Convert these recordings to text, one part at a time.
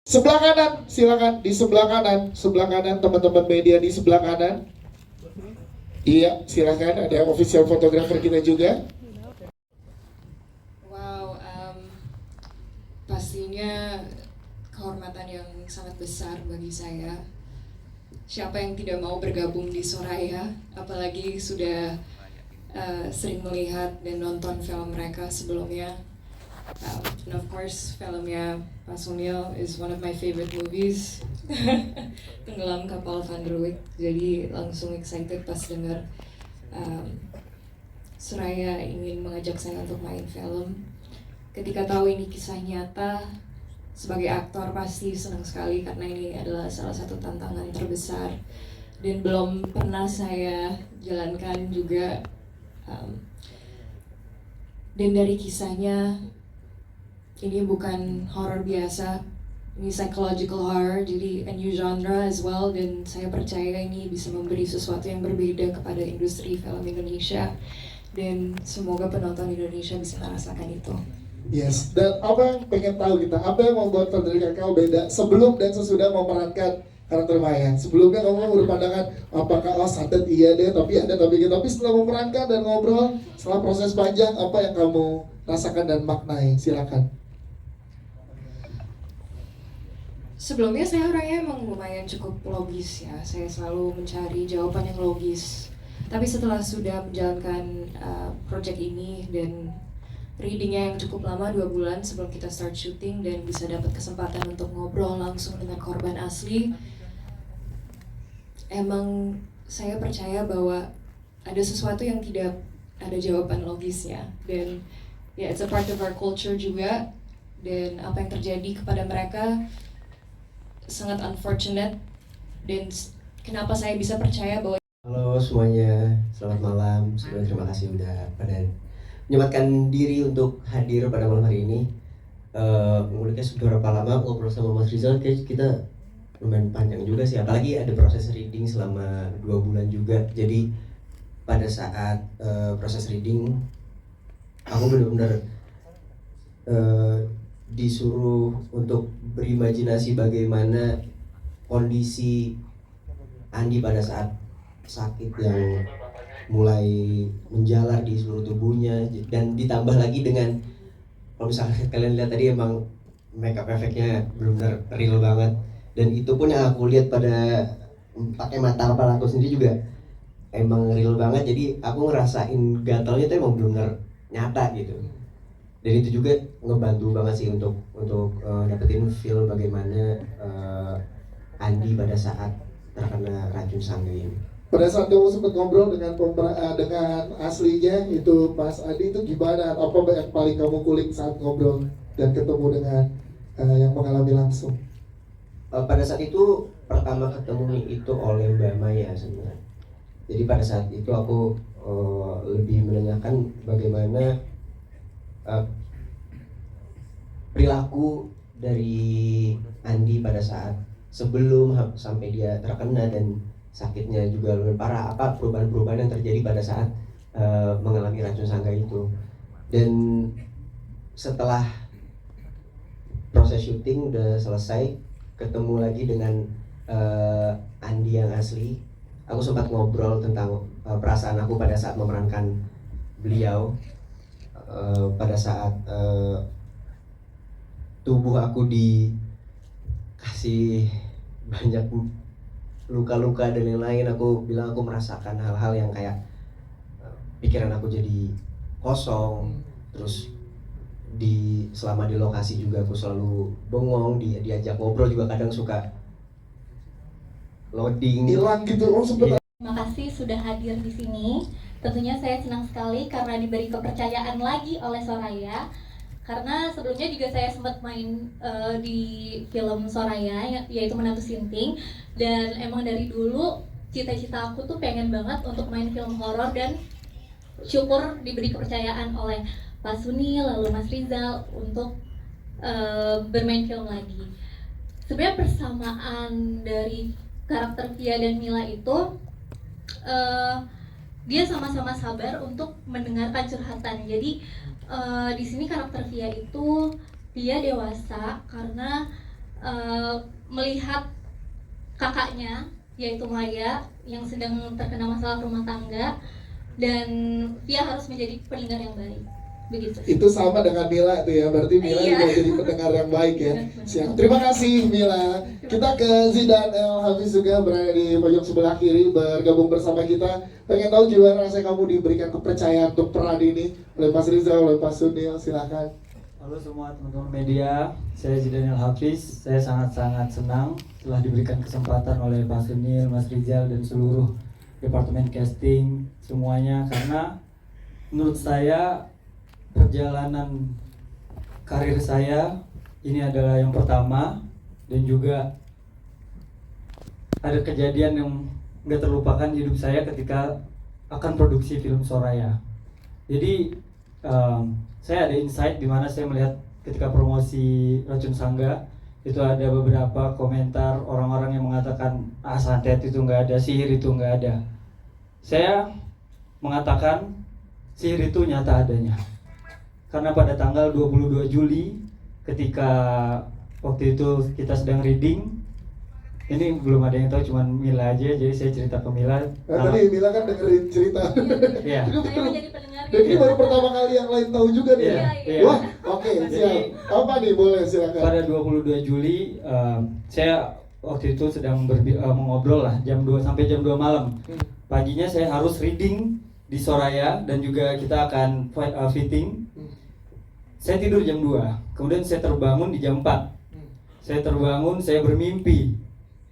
Sebelah kanan, silakan di sebelah kanan teman-teman media di sebelah kanan. Iya, silakan ada official fotografer kita juga. Wow, pastinya kehormatan yang sangat besar bagi saya. Siapa yang tidak mau bergabung di Soraya, apalagi sudah sering melihat dan nonton film mereka sebelumnya. And of course, filmnya Pak Sunil is one of my favorite movies. Tenggelam Kapal Van der Wijk. Jadi langsung excited pas dengar um, Soraya ingin mengajak saya untuk main film. Ketika tahu ini kisah nyata, sebagai aktor pasti senang sekali karena ini adalah salah satu tantangan terbesar dan belum pernah saya jalankan juga. Dan dari kisahnya, ini bukan horror biasa, ini psychological horror, jadi a new genre as well, dan saya percaya ini bisa memberi sesuatu yang berbeda kepada industri film Indonesia, dan semoga penonton Indonesia bisa merasakan itu. Yes, dan apa yang pengen tahu kita, apa yang membuat Frederica Kakao beda sebelum dan sesudah memerankan karakter Maya? Sebelumnya kamu berpandangan apakah santet iya deh, tapi setelah memerankan dan ngobrol, setelah proses panjang, apa yang kamu rasakan dan maknai? Silakan. Sebelumnya saya orangnya emang lumayan cukup logis ya, saya selalu mencari jawaban yang logis. Tapi setelah sudah menjalankan project ini dan readingnya yang cukup lama 2 bulan sebelum kita start syuting dan bisa dapat kesempatan untuk ngobrol langsung dengan korban asli, emang saya percaya bahwa ada sesuatu yang tidak ada jawaban logisnya, dan ya it's a part of our culture juga, dan apa yang terjadi kepada mereka sangat unfortunate. Dan kenapa saya bisa percaya bahwa halo semuanya, selamat malam. Sebelumnya terima kasih udah pada menyempatkan diri untuk hadir pada malam hari ini. Nguliknya sudah berapa lama ngobrol sama Mas Rizal, kayak kita lumayan panjang juga sih. Apalagi ada proses reading selama 2 bulan juga. Jadi pada saat proses reading, aku benar-benar disuruh untuk berimajinasi bagaimana kondisi Andi pada saat sakit yang mulai menjalar di seluruh tubuhnya, dan ditambah lagi dengan, kalau misalnya kalian lihat tadi, emang makeup efeknya benar-benar real banget, dan itu pun yang aku lihat pada pakai mata kepala aku sendiri juga emang real banget. Jadi aku ngerasain gatalnya tuh emang benar-benar nyata gitu, dan itu juga ngebantu banget sih untuk dapetin feel bagaimana Andi pada saat terkena racun sangga ini. Pada saat kamu sempat ngobrol dengan dengan aslinya itu Mas Adi, itu gimana? Apa yang paling kamu kulik saat ngobrol dan ketemu dengan yang mengalami langsung? Pada saat itu pertama ketemu itu oleh Mbak Maya sebenarnya. Jadi pada saat itu aku lebih menanyakan bagaimana perilaku dari Andi pada saat sebelum sampai dia terkena dan sakitnya juga lebih parah, apa perubahan-perubahan yang terjadi pada saat mengalami racun sangga itu. Dan setelah proses syuting udah selesai, ketemu lagi dengan Andi yang asli, aku sempat ngobrol tentang perasaan aku pada saat memerankan beliau, pada saat tubuh aku dikasih banyak luka-luka dan lain-lain. Aku bilang aku merasakan hal-hal yang kayak pikiran aku jadi kosong. Terus selama di lokasi juga aku selalu bengong, diajak ngobrol juga kadang suka loading, hilang gitu. Oh sempet. Terima kasih sudah hadir di sini. Tentunya saya senang sekali karena diberi kepercayaan lagi oleh Soraya. Karena sebelumnya juga saya sempat main di film Soraya, yaitu Menantu Sinting. Dan emang dari dulu cita-cita aku tuh pengen banget untuk main film horor, dan syukur diberi kepercayaan oleh Pak Sunil lalu Mas Rizal untuk bermain film lagi. Sebenarnya persamaan dari karakter Via dan Mila itu, dia sama-sama sabar untuk mendengarkan curhatan. Jadi di sini karakter Via itu, Via dewasa karena melihat kakaknya yaitu Maya yang sedang terkena masalah rumah tangga, dan Via harus menjadi pendengar yang baik. Begitu. Itu sama dengan Mila tuh ya, berarti Mila Iya. juga jadi pendengar yang baik ya. Benar. Siap. Terima kasih Mila. Kita ke Zidan El Hafiz juga berada di pojok sebelah kiri bergabung bersama kita. Pengen tahu gimana rasanya kamu diberikan kepercayaan untuk peran ini oleh Mas Rizal, oleh Pak Sunil, silakan. Halo semua teman-teman media, saya Zidan El Hafiz. Saya sangat-sangat senang telah diberikan kesempatan oleh Pak Sunil, Mas Rizal, dan seluruh departemen casting semuanya, karena menurut saya perjalanan karir saya ini adalah yang pertama, dan juga ada kejadian yang nggak terlupakan di hidup saya ketika akan produksi film Soraya. Jadi saya ada insight di mana saya melihat ketika promosi Racun Sangga itu ada beberapa komentar orang-orang yang mengatakan santet itu nggak ada, sihir itu nggak ada. Saya mengatakan sihir itu nyata adanya. Karena pada tanggal 22 Juli ketika waktu itu kita sedang reading, ini belum ada yang tahu, cuman Mila aja, jadi saya cerita ke Mila. Nah, tadi Mila kan dengerin cerita. Iya. Saya menjadi pendengar. Dan ini baru pertama kali yang lain tahu juga nih. Iya, iya. Wah, oke, siap. Apa nih, boleh silakan. Pada 22 Juli saya waktu itu sedang mengobrol lah jam 2 sampai jam 2 malam. Paginya saya harus reading di Soraya dan juga kita akan fitting. Saya tidur jam 2, kemudian saya terbangun di jam 4. Saya terbangun, saya bermimpi.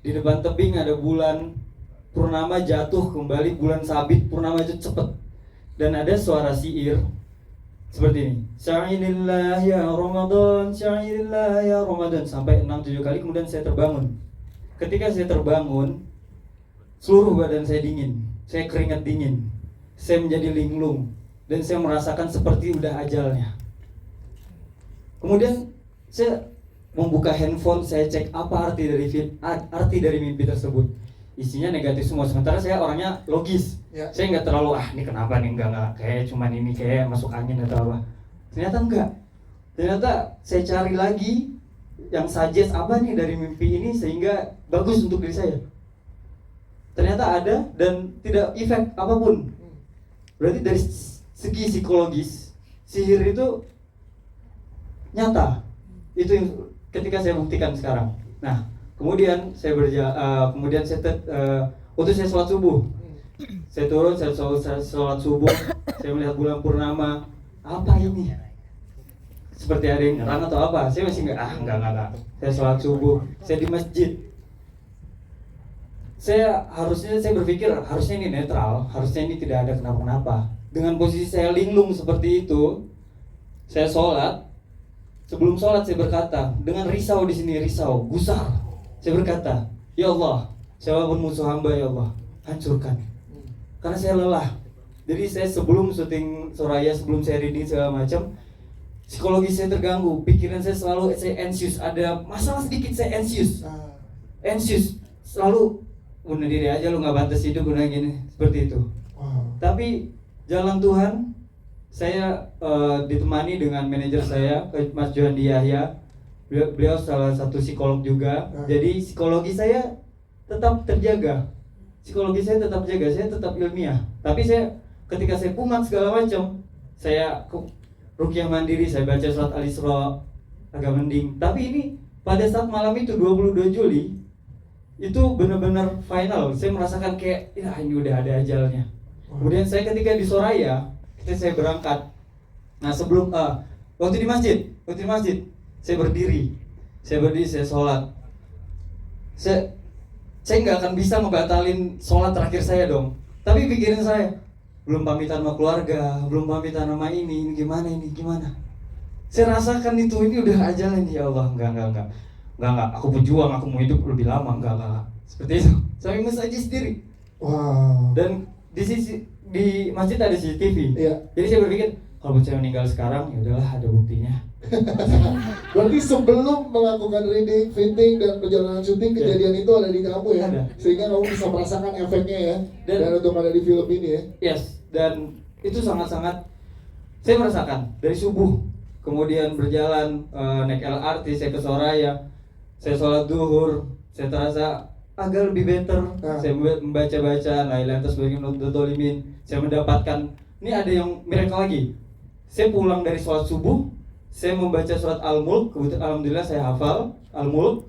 Di depan tebing ada bulan purnama jatuh kembali, bulan sabit, purnama itu cepet. Dan ada suara syair seperti ini. Syairillah ya Ramadan, syairillah ya Ramadan, sampai 6-7 kali, kemudian saya terbangun. Ketika saya terbangun, seluruh badan saya dingin. Saya keringat dingin. Saya menjadi linglung dan saya merasakan seperti udah ajalnya. Kemudian saya membuka handphone, saya cek apa arti dari mimpi tersebut. Isinya negatif semua. Sementara saya orangnya logis. Ya. Saya nggak terlalu ini kenapa nih, enggak kayak cuman ini kayak masuk angin atau apa. Ternyata enggak. Ternyata saya cari lagi yang suggest apa nih dari mimpi ini sehingga bagus untuk diri saya. Ternyata ada dan tidak efek apapun. Berarti dari segi psikologis sihir itu nyata. Itu yang ketika saya buktikan sekarang. Nah, kemudian saya kemudian saya waktu saya sholat subuh. Saya turun, saya sholat subuh, saya melihat bulan purnama. Apa ini? Seperti ada yang nyerang atau apa? Saya masih enggak. Saya sholat subuh, saya di masjid. Saya berpikir harusnya ini netral, harusnya ini tidak ada kenapa-kenapa. Dengan posisi saya linglung seperti itu, saya sholat. Sebelum sholat saya berkata dengan risau di sini, risau, gusar. Saya berkata, ya Allah, siapapun musuh hamba ya Allah, hancurkan. Karena saya lelah. Jadi saya sebelum syuting Soraya, sebelum saya reading segala macam, psikologis saya terganggu, pikiran saya selalu anxious, ada masalah sedikit saya anxious, selalu bunuh diri aja lu nggak pantas hidup udah gini, seperti itu. Tapi jalan Tuhan, saya ditemani dengan manajer saya, Mas Johandi Yahya. Beliau salah satu psikolog juga. Jadi psikologi saya tetap terjaga. Saya tetap ilmiah. Tapi saya ketika saya kumat segala macam, saya ruqyah mandiri, saya baca surat Al-Isra agak mending. Tapi ini pada saat malam itu 22 Juli itu benar-benar final. Saya merasakan kayak ya ini udah ada ajalnya. Kemudian saya ketika di Soraya, saya berangkat. Nah sebelum waktu di masjid, saya berdiri, saya sholat. Saya nggak akan bisa ngebatalin sholat terakhir saya dong. Tapi pikirin saya, belum pamitan sama keluarga, belum pamitan sama ini gimana. Saya rasakan ini udah ajalan ya Allah, enggak. Aku berjuang, aku mau hidup lebih lama, enggak. Seperti itu. Saya aja sendiri. Wow. Dan di masjid ada CCTV. Iya. Jadi saya berpikir kalau saya meninggal sekarang ya udahlah ada buktinya. Berarti sebelum melakukan reading, fitting dan perjalanan syuting, kejadian itu ada di kamu ya, Ada. sehingga kamu bisa merasakan efeknya ya, Dan- dan untuk ada di film ini ya. Yes, dan itu sangat-sangat saya merasakan dari subuh, kemudian berjalan naik LRT saya ke Soraya. saya sholat duhur, saya terasa agak lebih better. Nah. Saya membaca-baca la ilaha illallah sebagai dolimin. Saya mendapatkan, ini ada yang miracle lagi. Saya pulang dari sholat subuh, saya membaca surat Al-Mulk, kebetulan alhamdulillah saya hafal Al-Mulk.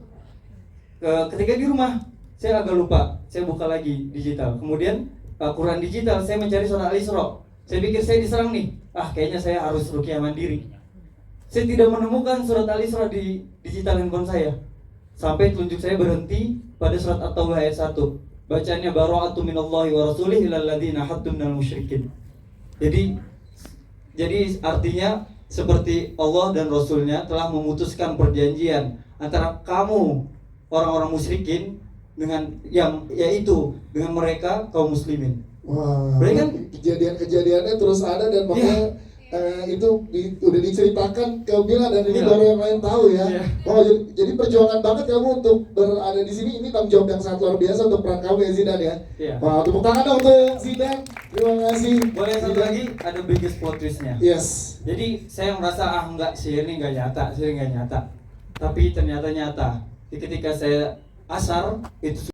Ketika di rumah, saya agak lupa, saya buka lagi digital. Kemudian Quran digital, saya mencari surat Al-Isra. Saya pikir saya diserang nih, kayaknya saya harus ruqyah mandiri. Saya tidak menemukan surat Al-Isra di digital handphone saya. Sampai telunjuk saya berhenti pada surat At-Taubah ayat 1. Bacanya bara'atu minallahi wa rasulih ilal ladzina haddu minal musyrikin. Jadi artinya seperti Allah dan Rasulnya telah memutuskan perjanjian antara kamu orang-orang musyrikin dengan yang yaitu dengan mereka kaum muslimin. Wah, Berarti kan kejadian-kejadiannya terus ada dan makanya udah diceritakan ke Bila dan ini Iya. baru yang lain tahu ya. Iya. Oh, jadi perjuangan banget kamu untuk berada di sini, ini tanggung jawab yang sangat luar biasa untuk peran kamu ya Zidan ya. Iya. Wah, tepuk tangan dong untuk Zidan. Terima kasih. boleh satu Zidan. lagi ada biggest plot twistnya. Yes. Jadi saya merasa enggak, sihir ini enggak nyata. Tapi ternyata nyata. Ketika saya asar itu